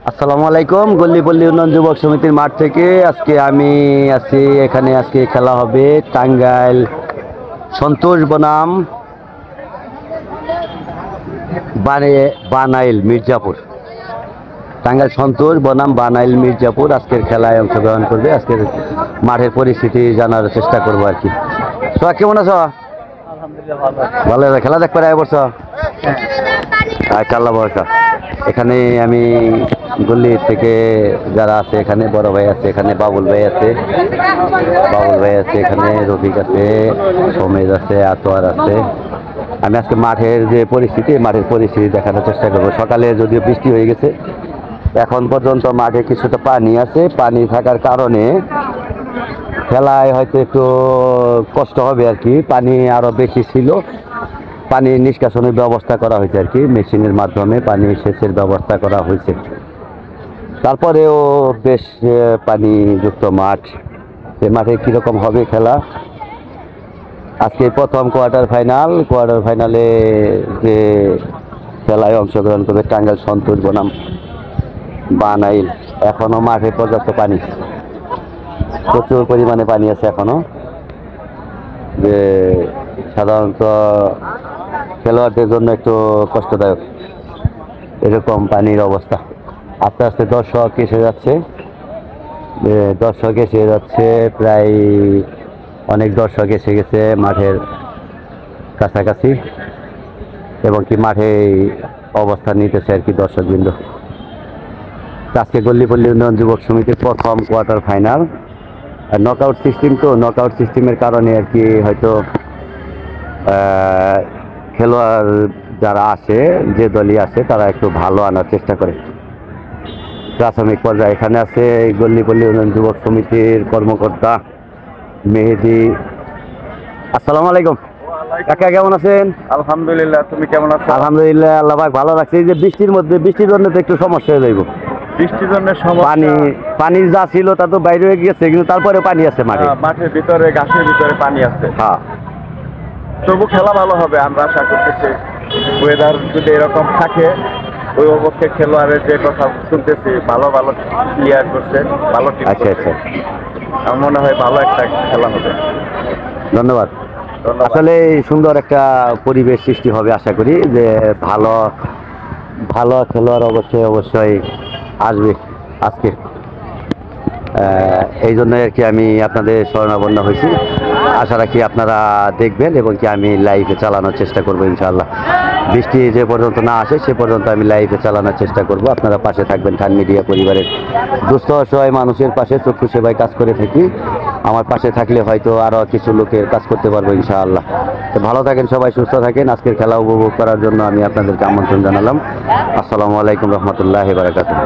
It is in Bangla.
আসসালামু আলাইকুম। গল্লিপল্লী উন্নয়ন যুবক সমিতির মাঠ থেকে আজকে আমি আছি এখানে। আজকে খেলা হবে টাঙ্গাইল সন্তোষ বনাম বানাইল মির্জাপুর। টাঙ্গাইল সন্তোষ বনাম বানাইল মির্জাপুর আজকের খেলায় অংশগ্রহণ করবে। আজকের মাঠের পরিস্থিতি জানার চেষ্টা করবো আর কি। সোহাগ, কেমন আছো? ভালো আছে। খেলা দেখতে পারে বলছো? আচ্ছা, আল্লাহ ভরসা। এখানে আমি গল্লি থেকে যারা আছে, এখানে বড় ভাই আছে, এখানে বাবুল ভাই আছে, এখানে রফিক আছে, সমেজ আছে, আতোয়ার আছে। আমি আজকে মাঠের পরিস্থিতি দেখানোর চেষ্টা করবো। সকালে যদিও বৃষ্টি হয়ে গেছে, এখন পর্যন্ত মাঠে কিছুটা পানি আছে। পানি থাকার কারণে খেলায় হয়তো একটু কষ্ট হবে আর কি। পানি আরো বেশি ছিল। পানি নিষ্কাশনের ব্যবস্থা করা হয়েছে আর কি, মেশিনের মাধ্যমে পানি সেচের ব্যবস্থা করা হয়েছে। তারপরেও বেশ পানিযুক্ত মাঠ। এই মাঠে কীরকম হবে খেলা? আজকে প্রথম কোয়ার্টার ফাইনালে যে খেলায় অংশগ্রহণ করবে টাঙ্গাইল সন্তোষ বনাম বানাইল। এখনও মাঠে পর্যাপ্ত পানি, প্রচুর পরিমাণে পানি আছে এখনও। যে সাধারণত খেলোয়াড়দের জন্য একটু কষ্টদায়ক এরকম পানির অবস্থা। আস্তে আস্তে দর্শক এসে যাচ্ছে, প্রায় অনেক দর্শক এসে গেছে মাঠের কাছাকাছি, এবং কি মাঠে অবস্থান নিতেছে আর কি দর্শকবৃন্দ। আজকে গল্লিপল্লী উন্নয়ন যুবক সমিতির প্রথম কোয়ার্টার ফাইনাল। আর নকআউট সিস্টেমের কারণে আর কি হয়তো খেলোয়াড় যারা আসে, যে দলই আসে, তারা একটু ভালো আনার চেষ্টা করে। প্রাথমিক পর্যায়ে এখানে আছে গল্লিপল্লী উন্নয়ন যুবক সমিতির কর্মকর্তা মেহেদি। আসসালামু আলাইকুম কাকা, কেমন আছেন? আলহামদুলিল্লাহ, তুমি কেমন আছো? আলহামদুলিল্লাহ, আল্লাহ পাক ভালো রাখছে। এই যে বৃষ্টির জন্য তো একটু সমস্যা হয়ে যাইব। বৃষ্টির জন্য পানি যা ছিল তা তো বাইরে হয়ে গেছে, কিন্তু তারপরে পানি আছে মাঠের ভিতরে, ঘাসের ভিতরে পানি আছে। হ্যাঁ, তবু খেলা ভালো হবে আমরা আশা করতেছি। ওয়েদার যদি এরকম থাকে, ওই অবস্থে খেলোয়াড়ের যে কথা শুনতেছি, ভালো প্লেয়ার করছে, ভালো টিম। আচ্ছা আচ্ছা, আমার মনে হয় ভালো একটা খেলা হবে। ধন্যবাদ। আসলে সুন্দর একটা পরিবেশ সৃষ্টি হবে আশা করি, যে ভালো খেলোয়াড় অবশ্যই আসবে আজকে। এই জন্য আর কি আমি আপনাদের শরণাপন্ন হয়েছি। আশা রাখি আপনারা দেখবেন, এবং কি আমি লাইভে চালানোর চেষ্টা করবো ইনশাআল্লাহ। বৃষ্টি যে পর্যন্ত না আসে সে পর্যন্ত আমি লাইভে চালানোর চেষ্টা করব। আপনারা পাশে থাকবেন। খান মিডিয়া পরিবারের দুস্থ অসহায় মানুষের পাশে চক্ষু সেবায় কাজ করে থাকি। আমার পাশে থাকলে হয়তো আরও কিছু লোকের কাজ করতে পারবো ইনশাআল্লাহ। তো ভালো থাকেন সবাই, সুস্থ থাকেন। আজকের খেলা উপভোগ করার জন্য আমি আপনাদেরকে আমন্ত্রণ জানালাম। আসসালামু আলাইকুম রহমতুল্লাহি ওয়া বারাকাতুহু।